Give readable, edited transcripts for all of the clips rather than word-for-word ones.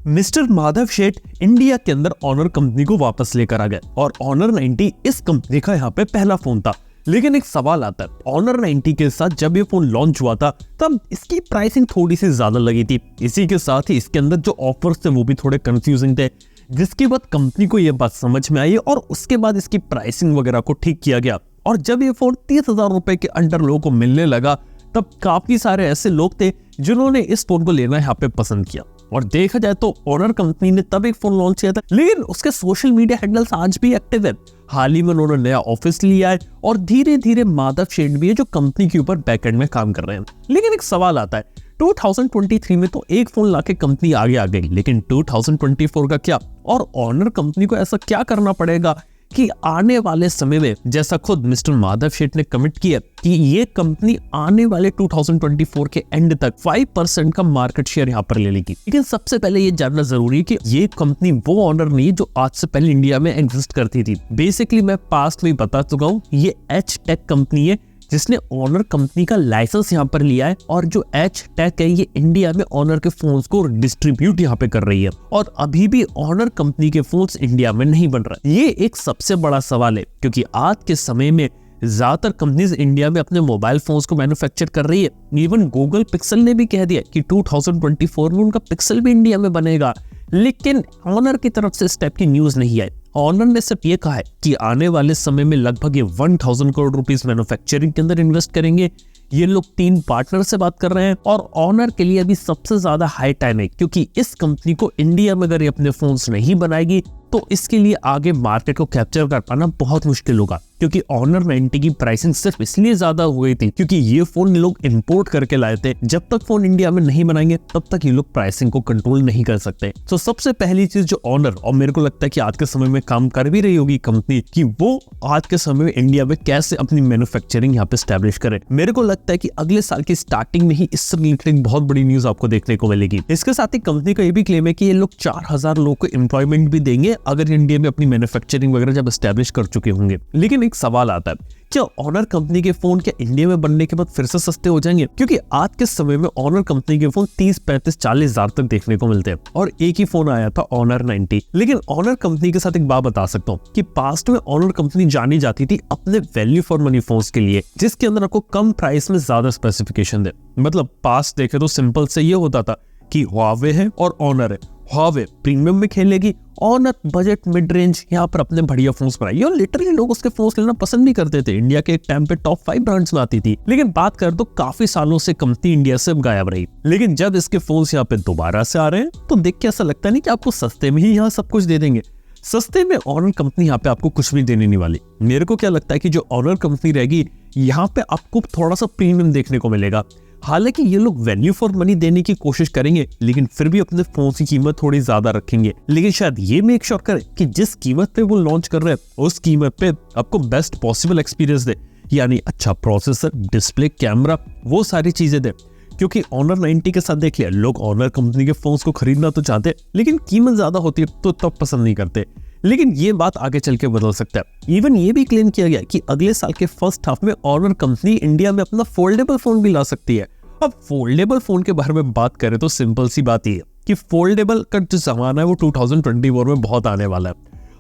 Mister Madhav Sheth India के अंदर honour company को वापस लेकर आ गए और ऑनर 90 इस कंपनी का यहाँ पे पहला फोन था। लेकिन एक सवाल आता है, ऑनर 90 के साथ जब ये फोन लॉन्च हुआ था तब इसकी प्राइसिंग थोड़ी सी ज्यादा लगी थी। इसी के साथ ही इसके अंदर जो ऑफर्स थे वो भी थोड़े कंफ्यूजिंग थे, जिसके बाद कंपनी को ये बात समझ में आई और उसके बाद इसकी प्राइसिंग वगैरह को ठीक किया गया। और जब ये फोन 30,000 रुपए के अंडर लोगों को मिलने लगा तब काफी सारे ऐसे लोग थे जिन्होंने इस फोन को लेना यहाँ पे पसंद किया। और देखा जाए तो ऑनर कंपनी ने तब एक फोन लॉन्च किया था, लेकिन उसके सोशल मीडिया हैंडल्स आज भी एक्टिव है। हाल ही में उन्होंने नया ऑफिस लिया है और धीरे धीरे माधव शेठ भी है जो कंपनी के ऊपर बैकएंड में काम कर रहे हैं। लेकिन एक सवाल आता है, 2023 में तो एक फोन लाके कंपनी आगे आ गई, लेकिन 2024 का क्या? और ऑनर कंपनी को ऐसा क्या करना पड़ेगा कि आने वाले समय में, जैसा खुद मिस्टर माधव शेठ ने कमिट किया कि ये कंपनी आने वाले 2024 के एंड तक 5% का मार्केट शेयर यहाँ पर ले लेगी। लेकिन सबसे पहले ये जानना जरूरी है कि ये कंपनी वो ऑनर नहीं है जो आज से पहले इंडिया में एग्जिस्ट करती थी। बेसिकली मैं पास्ट में बता चुका हूँ, ये एच टेक कंपनी है जिसने ऑनर कंपनी का लाइसेंस यहाँ पर लिया है और जो एच टेक है ये इंडिया में ऑनर के फोन्स को डिस्ट्रीब्यूट यहाँ पे कर रही है और अभी भी ऑनर कंपनी के फोन्स इंडिया में नहीं बन रहे। ये एक सबसे बड़ा सवाल है क्योंकि आज के समय में ज्यादातर कंपनीज इंडिया में अपने मोबाइल फोन्स को मैन्युफैक्चर कर रही है। इवन गूगल पिक्सल ने भी कह दिया कि 2024 में उनका पिक्सल भी इंडिया में बनेगा, लेकिन ऑनर की तरफ से स्टेप की न्यूज नहीं आई। ऑनर ने सिर्फ ये कहा है कि आने वाले समय में लगभग ये 1000 करोड़ रुपीस मैन्युफैक्चरिंग के अंदर इन्वेस्ट करेंगे। ये लोग 3 पार्टनर से बात कर रहे हैं और ऑनर के लिए अभी सबसे ज्यादा हाई टाइम है क्योंकि इस कंपनी को इंडिया में अगर ये अपने फोन्स नहीं बनाएगी तो इसके लिए आगे मार्केट को कैप्चर कर पाना बहुत मुश्किल होगा। क्योंकि ऑनर 90 की प्राइसिंग सिर्फ इसलिए ज्यादा हो गई थी क्योंकि ये फोन लोग इंपोर्ट करके लाए थे। जब तक फोन इंडिया में नहीं बनाएंगे तब तक ये लोग प्राइसिंग को कंट्रोल नहीं कर सकते। तो सबसे पहली चीज जो ऑनर, और मेरे को लगता है कि आज के समय में काम कर भी रही होगी कंपनी, कि वो आज के समय में इंडिया में कैसे अपनी मैन्युफैक्चरिंग यहाँ पे स्टैब्लिश करे। मेरे को लगता है कि अगले साल की स्टार्टिंग में ही इससे रिलेटेड बहुत बड़ी न्यूज आपको देखने को मिलेगी। इसके साथ ही कंपनी का ये भी क्लेम है कि ये लोग 4000 लोगों को एम्प्लॉयमेंट भी देंगे अगर इंडिया में अपनी मैन्युफैक्चरिंग वगैरह जब एस्टैब्लिश कर चुके होंगे। लेकिन एक सवाल आता है, क्या ऑनर कंपनी के फोन क्या इंडिया में बनने के बाद फिर से सस्ते हो जाएंगे? क्योंकि आज के समय में ऑनर कंपनी के फोन 30, 35, 40 हजार तक देखने को मिलते हैं और एक ही फोन आया था ऑनर 90। लेकिन ऑनर कंपनी के साथ एक बात बता सकता हूँ कि पास्ट में ऑनर कंपनी जानी जाती थी अपने वैल्यू फॉर मनी फोन्स के लिए, जिसके अंदर आपको कम प्राइस में ज्यादा स्पेसिफिकेशन दे। मतलब पास्ट देखे तो सिंपल से ये होता था कि हुआवे है और ऑनर है। हुआवे प्रीमियम में खेलेगी, ऑनर बजट मिड रेंज यहाँ पर अपने बढ़िया फोन्स बनाएगी और लिटरली लोग उसके फोन्स लेना पसंद भी करते थे। इंडिया के एक टाइम पे टॉप 5 ब्रांड्स में आती थी। लेकिन बात कर तो काफी सालों से कंपनी इंडिया से गायब रही। लेकिन जब इसके फोन्स यहाँ पे दोबारा से आ रहे हैं तो देख के ऐसा लगता नहीं कि आपको सस्ते में ही यहाँ सब कुछ दे देंगे। सस्ते में ऑनर कंपनी यहाँ पे आपको कुछ भी देने नहीं वाली। मेरे को क्या लगता है कि जो ऑनर कंपनी रहेगी यहाँ पे आपको थोड़ा सा प्रीमियम देखने को मिलेगा। हालांकि ये लोग वैल्यू फॉर मनी देने की कोशिश करेंगे लेकिन फिर भी अपने फोन की कीमत थोड़ी ज्यादा रखेंगे। लेकिन शायद ये मेक श्योर करें कि जिस कीमत पे वो लॉन्च कर रहे हैं उस कीमत पे आपको बेस्ट पॉसिबल एक्सपीरियंस दे, यानी अच्छा प्रोसेसर, डिस्प्ले, कैमरा, वो सारी चीजें दे। क्योंकि ऑनर 90 के साथ देख लिया, लोग ऑनर कंपनी के फोन्स को खरीदना तो चाहते लेकिन कीमत ज्यादा होती है तो तब पसंद नहीं करते। लेकिन ये बात आगे चल के बदल सकता है। इवन ये भी क्लेम किया गया कि अगले साल के फर्स्ट हाफ में ऑनर कंपनी इंडिया में अपना फोल्डेबल फोन भी ला सकती है। अब फोल्डेबल फोन के बारे में बात करें तो सिंपल सी बात ही है कि फोल्डेबल का जो जमाना है वो 2024 में बहुत आने वाला है।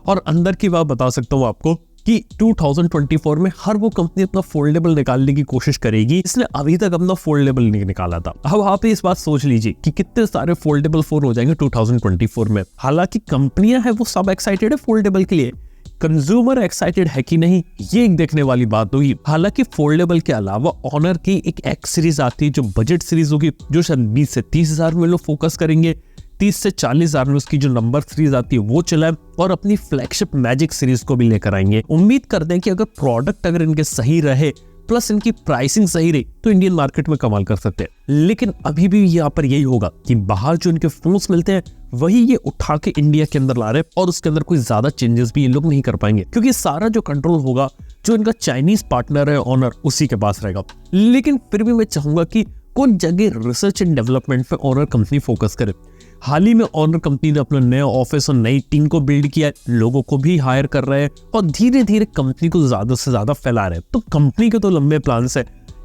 और अंदर की बात बता सकता हूँ आपको कि 2024 में हर वो कंपनी अपना फोल्डेबल निकालने की कोशिश करेगी। इसने अभी तक अपना फोल्डेबल नहीं निकाला था। अब आप इस बात सोच लीजिए कि कितने सारे फोल्डेबल फोन हो जाएंगे 2024 में। हालांकि कंपनियां हैं वो सब एक्साइटेड है फोल्डेबल के लिए, कंज्यूमर एक्साइटेड है कि नहीं ये एक देखने वाली बात होगी। हालांकि फोल्डेबल के अलावा ऑनर की एक एक्स सीरीज आती है जो बजट सीरीज होगी, जो शायद 20 से 30 हजार में लोग फोकस करेंगे। 30 से 40 हजार में उसकी जो नंबर सीरीज आती है वो चलाए और अपनी फ्लैगशिप मैजिक सीरीज को भी लेकर आएंगे। उम्मीद करते हैं कि अगर प्रोडक्ट अगर इनके सही रहे प्लस इनकी प्राइसिंग सही रही तो इंडियन मार्केट में कमाल कर सकते हैं। लेकिन अभी भी यहाँ पर यही होगा कि बाहर जो इनके फोन्स मिलते हैं वही ये उठा के इंडिया के अंदर ला रहे हैं और उसके अंदर कोई ज्यादा चेंजेस भी ये लोग नहीं कर पाएंगे क्योंकि सारा जो कंट्रोल होगा जो इनका चाइनीज पार्टनर है ऑनर उसी के पास रहेगा। लेकिन फिर भी मैं चाहूंगा कि कुछ जगह रिसर्च एंड डेवलपमेंट पे ऑनर कंपनी फोकस करे। हाल ही में ऑनर कंपनी ने अपना नया ऑफिस और नई टीम को बिल्ड किया है, लोगों को भी हायर कर रहे हैं और धीरे धीरे कंपनी को ज्यादा से ज्यादा फैला रहे हैं। तो कंपनी के तो लंबे प्लान्स है,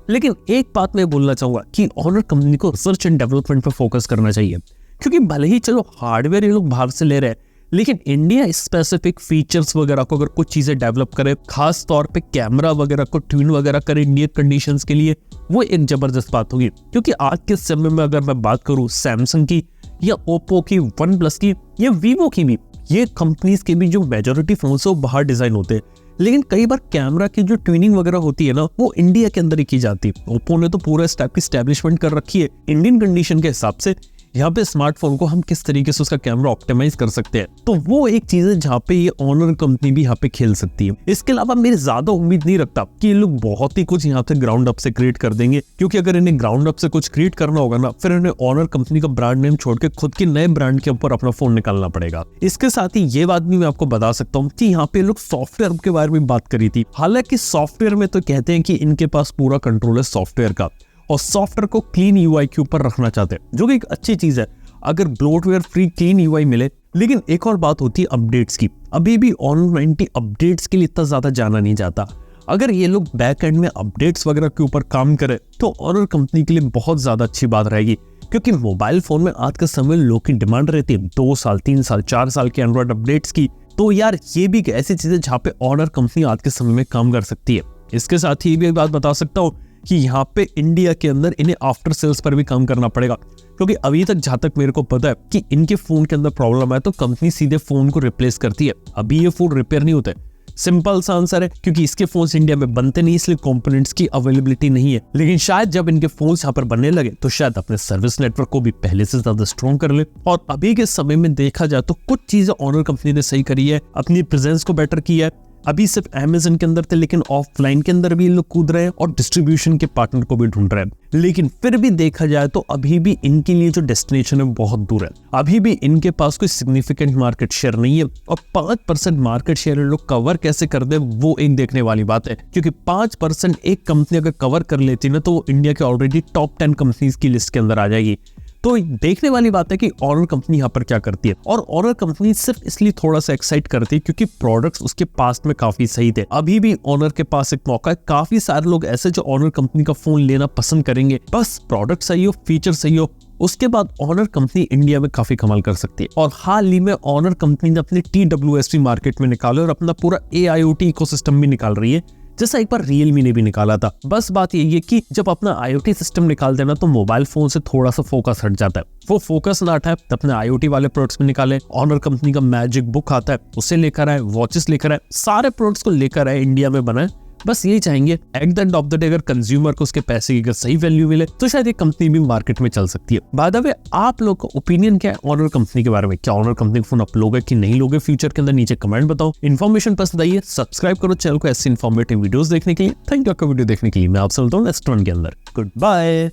लेकिन एक बात मैं बोलना चाहूंगा कि ऑनर कंपनी को रिसर्च एंड डेवलपमेंट पर फोकस करना चाहिए। क्योंकि भले ही चलो हार्डवेयर ये लोग बाहर से ले रहे हैं, लेकिन इंडिया स्पेसिफिक फीचर्स वगैरह को अगर कुछ चीजें डेवलप करे, खास तौर पे कैमरा वगैरह को ट्यून वगैरह करे इंडियन कंडीशंस के लिए, वो एक जबरदस्त बात होगी। क्योंकि आज के समय में अगर मैं बात करूं सैमसंग की या ओप्पो की, वन प्लस की या वीवो की भी, ये कंपनीज के भी जो मेजोरिटी फोन है वो बाहर डिजाइन होते हैं, लेकिन कई बार कैमरा की जो ट्यूनिंग वगैरह होती है ना, वो इंडिया के अंदर ही की जाती है। ओप्पो ने तो पूरा इस टाइप की स्टैब्लिशमेंट कर रखी है इंडियन कंडीशन के हिसाब से, यहाँ पे स्मार्टफोन को हम किस तरीके से उसका कैमरा ऑप्टिमाइज कर सकते हैं। तो वो एक चीज है जहाँ पे ये ऑनर कंपनी भी यहाँ पे खेल सकती है। इसके अलावा मेरी ज्यादा उम्मीद नहीं रखता कि ये लोग बहुत ही कुछ यहाँ से ग्राउंड अप से क्रिएट कर देंगे, क्योंकि अगर इन्हें ग्राउंड अप से कुछ क्रिएट करना होगा ना, फिर इन्हें ऑनर कंपनी का ब्रांड नेम छोड़ के खुद के नए ब्रांड के ऊपर अपना फोन निकालना पड़ेगा। इसके साथ ही ये बात भी मैं आपको बता सकता हूँ कि यहाँ पे लोग सॉफ्टवेयर के बारे में बात करी थी। हालांकि सॉफ्टवेयर में तो कहते हैं कि इनके पास पूरा कंट्रोल है सॉफ्टवेयर का, और सॉफ्टवेयर को क्लीन यूआई के ऊपर रखना चाहते हैं, जो कि एक अच्छी चीज है अगर ब्लोटवेयर फ्री क्लीन यूआई मिले। लेकिन एक और बात होती है अपडेट्स की। अभी भी Honor 90 अपडेट्स के लिए इतना ज्यादा जाना नहीं जाता। अगर ये लोग बैक एंड में अपडेट्स वगैरह के ऊपर काम करें तो Honor कंपनी के लिए बहुत ज्यादा अच्छी बात रहेगी, क्योंकि मोबाइल फोन में आज के समय लोग की डिमांड रहती है 2 साल 3 साल 4 साल के एंड्रॉइड अपडेट्स की। तो यार ये भी ऐसी चीज है जहाँ पे Honor कंपनी आज के समय में काम कर सकती है। इसके साथ ही भी एक बात बता सकता हूँ कि यहाँ पे इंडिया के अंदर इन्हें आफ्टर सेल्स पर भी काम करना पड़ेगा, क्योंकि अभी तक जहां तक मेरे को पता है कि इनके फोन के अंदर प्रॉब्लम है तो कंपनी सीधे फोन को रिप्लेस करती है। अभी ये फोन रिपेयर नहीं होते। सिंपल सा आंसर है, क्योंकि इसके फोन्स इंडिया में बनते नहीं, इसलिए कंपोनेंट्स की अवेलेबिलिटी नहीं है। लेकिन शायद जब इनके फोन्स यहाँ पर बनने लगे तो शायद अपने सर्विस नेटवर्क को भी पहले से ज्यादा स्ट्रॉन्ग कर ले। और अभी के समय में देखा जाए तो कुछ चीजें Honor कंपनी ने सही करी है, अपनी प्रेजेंस को बेटर किया है। अभी सिर्फ अमेज़न के अंदर थे, लेकिन ऑफलाइन के अंदर भी ये लोग कूद रहे हैं और डिस्ट्रीब्यूशन के पार्टनर को भी ढूंढ रहे हैं। लेकिन फिर भी देखा जाए तो अभी भी इनके लिए जो डेस्टिनेशन है बहुत दूर है। अभी भी इनके पास कोई सिग्निफिकेंट मार्केट शेयर नहीं है, और 5% मार्केट शेयर लोग कवर कैसे कर दे वो एक देखने वाली बात है। क्योंकि 5% एक कंपनी अगर कवर कर लेती ना तो वो इंडिया के ऑलरेडी टॉप 10 कंपनीज की लिस्ट के अंदर आ जाएगी। तो देखने वाली बात है कि Honor कंपनी यहाँ पर क्या करती है। और Honor कंपनी सिर्फ इसलिए थोड़ा सा एक्साइट करती है क्योंकि प्रोडक्ट्स उसके पास्ट में काफी सही थे। अभी भी Honor के पास एक मौका है, काफी सारे लोग ऐसे जो Honor कंपनी का फोन लेना पसंद करेंगे, बस प्रोडक्ट सही हो, फीचर सही हो, उसके बाद Honor कंपनी इंडिया में काफी कमाल कर सकती है। और हाल ही में Honor कंपनी ने अपने TWS भी मार्केट में निकाले और अपना पूरा AIoT इकोसिस्टम भी निकाल रही है, जैसा एक बार Realme ने भी निकाला था। बस बात यही है कि जब अपना IoT सिस्टम निकाल देना तो मोबाइल फोन से थोड़ा सा फोकस हट जाता है। वो फोकस ना हटाए तो अपने IoT वाले प्रोडक्ट्स में निकाले। Honor कंपनी का मैजिक बुक आता है, उसे लेकर आए, वॉचेस लेकर आए, सारे प्रोडक्ट्स को लेकर आए, इंडिया में बनाए। बस यही चाहेंगे। At the end of the day अगर कंज्यूमर को उसके पैसे की अगर सही वैल्यू मिले तो शायद ये कंपनी भी मार्केट में चल सकती है। बाय द वे, आप लोग का ओपिनियन क्या है Honor कंपनी के बारे में? क्या Honor कंपनी का फोन आप लोगे कि नहीं लोगे फ्यूचर के अंदर? नीचे कमेंट बताओ। इन्फॉर्मेशन पसंद आई है सब्सक्राइब करो चैनल को ऐसे इन्फॉर्मेटिव वीडियोस देखने के लिए। थैंक यू आपका वीडियो देखने के लिए। मैं आपसे मिलता हूँ नेक्स्ट वन के अंदर। Good bye.